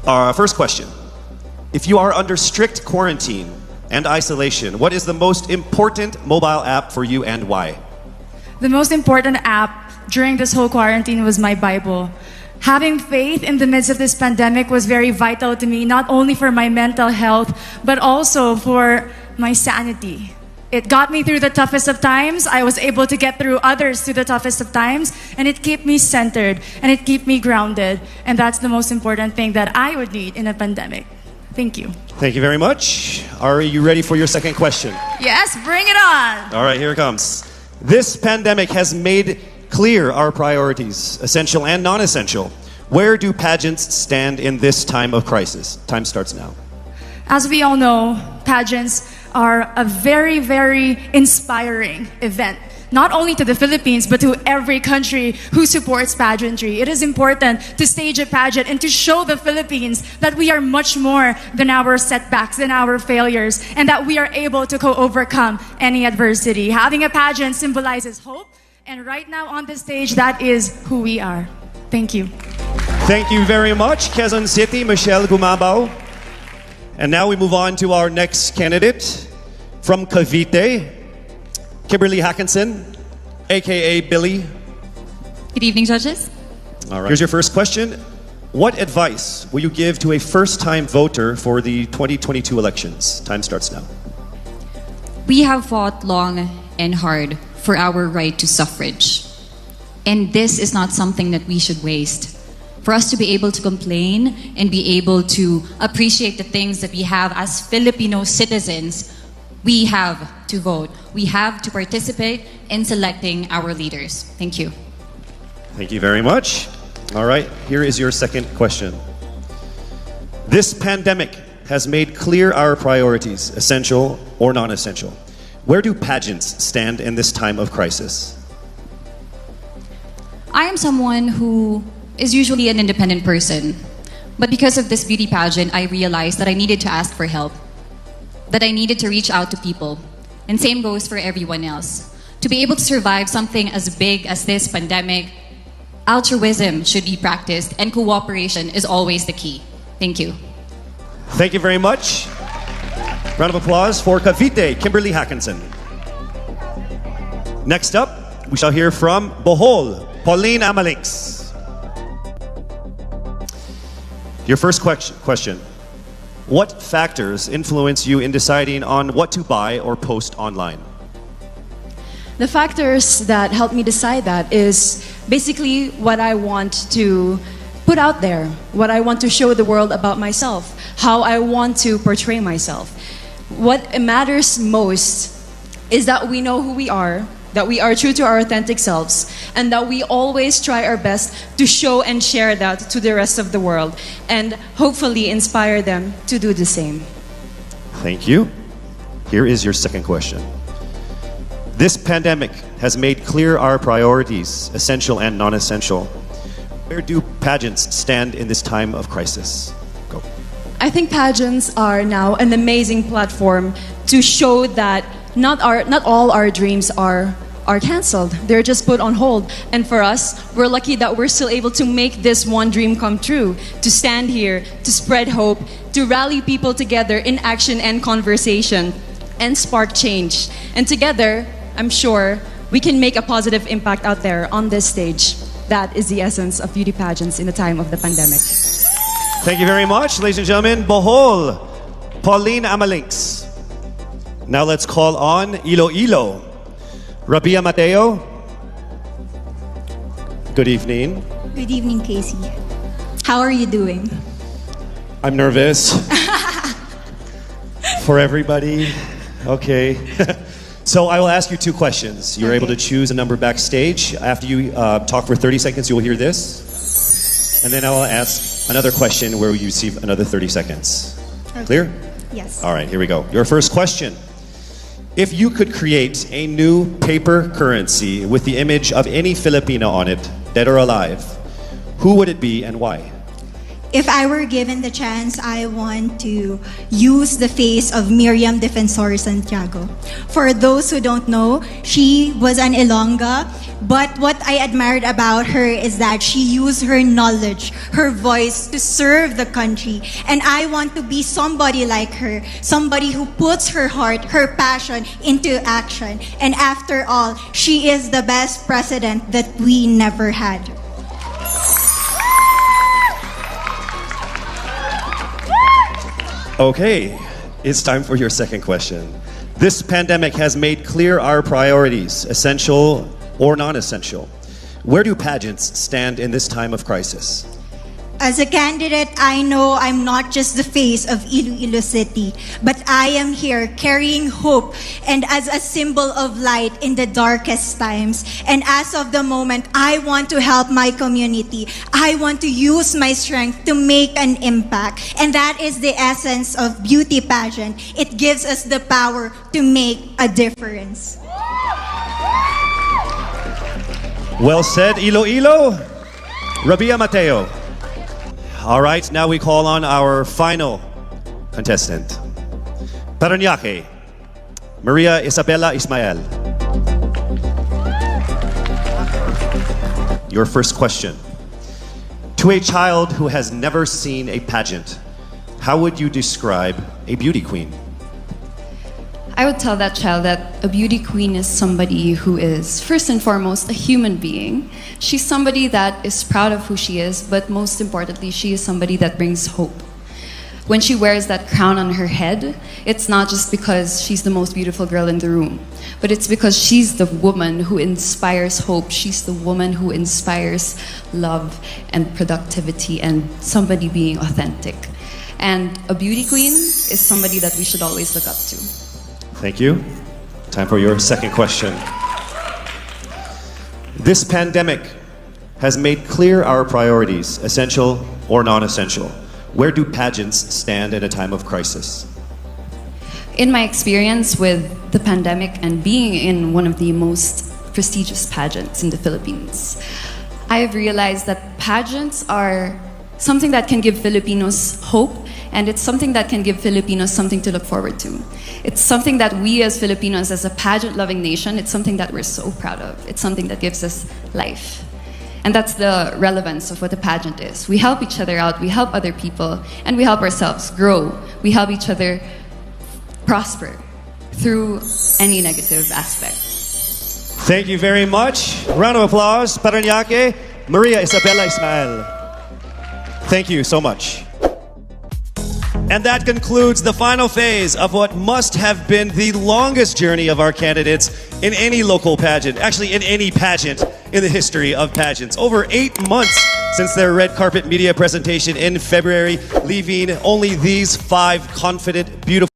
First question. If you are under strict quarantine and isolation, what is the most important mobile app for you and why? The most important app during this whole quarantine was my Bible. Having faith in the midst of this pandemic was very vital to me, not only for my mental health, but also for my sanity. It got me through the toughest of times. I was able to get through others through the toughest of times, and it kept me centered, and it kept me grounded. And that's the most important thing that I would need in a pandemic. Thank you. Thank you very much. Are you ready for your second question? Yes, bring it on. All right, here it comes. This pandemic has made clear our priorities, essential and non-essential. Where do pageants stand in this time of crisis? Time starts now. As we all know, pageants are a very, very inspiring event. Not only to the Philippines, but to every country who supports pageantry. It is important to stage a pageant and to show the Philippines that we are much more than our setbacks, than our failures, and that we are able to overcome any adversity. Having a pageant symbolizes hope, and right now on the stage, that is who we are. Thank you. Thank you very much, Quezon City, Michelle Gumabao. And now we move on to our next candidate from Cavite, Kimberly Hackinson, aka Billy. Good evening, judges. All right. Here's your first question. What advice will you give to a first-time voter for the 2022 elections? Time starts now. We have fought long and hard for our right to suffrage. And this is not something that we should waste. For us to be able to complain and be able to appreciate the things that we have as Filipino citizens, we have to vote. We have to participate in selecting our leaders. Thank you. Thank you very much. All right, here is your second question. This pandemic has made clear our priorities, essential or non-essential. Where do pageants stand in this time of crisis? I am someone who is usually an independent person. But because of this beauty pageant, I realized that I needed to ask for help, that I needed to reach out to people. And same goes for everyone else. To be able to survive something as big as this pandemic, altruism should be practiced and cooperation is always the key. Thank you. Thank you very much. Round of applause for Cavite, Kimberly Hackinson. Next up, we shall hear from Bohol, Pauline Amalix. Your first question. What factors influence you in deciding on what to buy or post online? The factors that help me decide that is basically what I want to put out there, what I want to show the world about myself, how I want to portray myself. What matters most is that we know who we are, that we are true to our authentic selves, and that we always try our best to show and share that to the rest of the world, and hopefully inspire them to do the same. Thank you. Here is your second question. This pandemic has made clear our priorities, essential and non-essential. Where do pageants stand in this time of crisis? Go. I think pageants are now an amazing platform to show that not all our dreams are canceled. They're just put on hold. And for us, we're lucky that we're still able to make this one dream come true, to stand here, to spread hope, to rally people together in action and conversation, and spark change. And together, I'm sure, we can make a positive impact out there on this stage. That is the essence of beauty pageants in the time of the pandemic. Thank you very much, ladies and gentlemen. Bohol, Pauline Amalix. Now let's call on Iloilo. Rabia Mateo. Good evening. Good evening, Casey. How are you doing? I'm nervous. For everybody. Okay. So I will ask you two questions. You're able to choose a number backstage. After you talk for 30 seconds, you will hear this. And then I will ask another question where you receive another 30 seconds. Okay. Clear? Yes. All right, here we go. Your first question. If you could create a new paper currency with the image of any Filipino on it, dead or alive, who would it be and why? If I were given the chance, I want to use the face of Miriam Defensor Santiago. For those who don't know, she was an Ilongga, but what I admired about her is that she used her knowledge, her voice to serve the country. And I want to be somebody like her, somebody who puts her heart, her passion into action. And after all, she is the best president that we never had. Okay, it's time for your second question. This pandemic has made clear our priorities, essential or non-essential. Where do pageants stand in this time of crisis? As a candidate, I know I'm not just the face of Iloilo City, but I am here carrying hope and as a symbol of light in the darkest times. And as of the moment, I want to help my community. I want to use my strength to make an impact. And that is the essence of beauty pageant. It gives us the power to make a difference. Well said, Iloilo. Rabia Mateo. All right, now we call on our final contestant. Parañaque, Maria Isabella Ismael. Your first question. To a child who has never seen a pageant, how would you describe a beauty queen? I would tell that child that a beauty queen is somebody who is, first and foremost, a human being. She's somebody that is proud of who she is, but most importantly, she is somebody that brings hope. When she wears that crown on her head, it's not just because she's the most beautiful girl in the room, but it's because she's the woman who inspires hope. She's the woman who inspires love and productivity and somebody being authentic. And a beauty queen is somebody that we should always look up to. Thank you. Time for your second question. This pandemic has made clear our priorities, essential or non-essential. Where do pageants stand in a time of crisis? In my experience with the pandemic and being in one of the most prestigious pageants in the Philippines, I have realized that pageants are something that can give Filipinos hope, and it's something that can give Filipinos something to look forward to. It's something that we as Filipinos, as a pageant-loving nation, it's something that we're so proud of. It's something that gives us life. And that's the relevance of what a pageant is. We help each other out, we help other people, and we help ourselves grow. We help each other prosper through any negative aspect. Thank you very much. Round of applause, Parañaque, Maria Isabella Ismael. Thank you so much. And that concludes the final phase of what must have been the longest journey of our candidates in any local pageant, actually in any pageant in the history of pageants. Over 8 months since their red carpet media presentation in February, leaving only these 5 confident, beautiful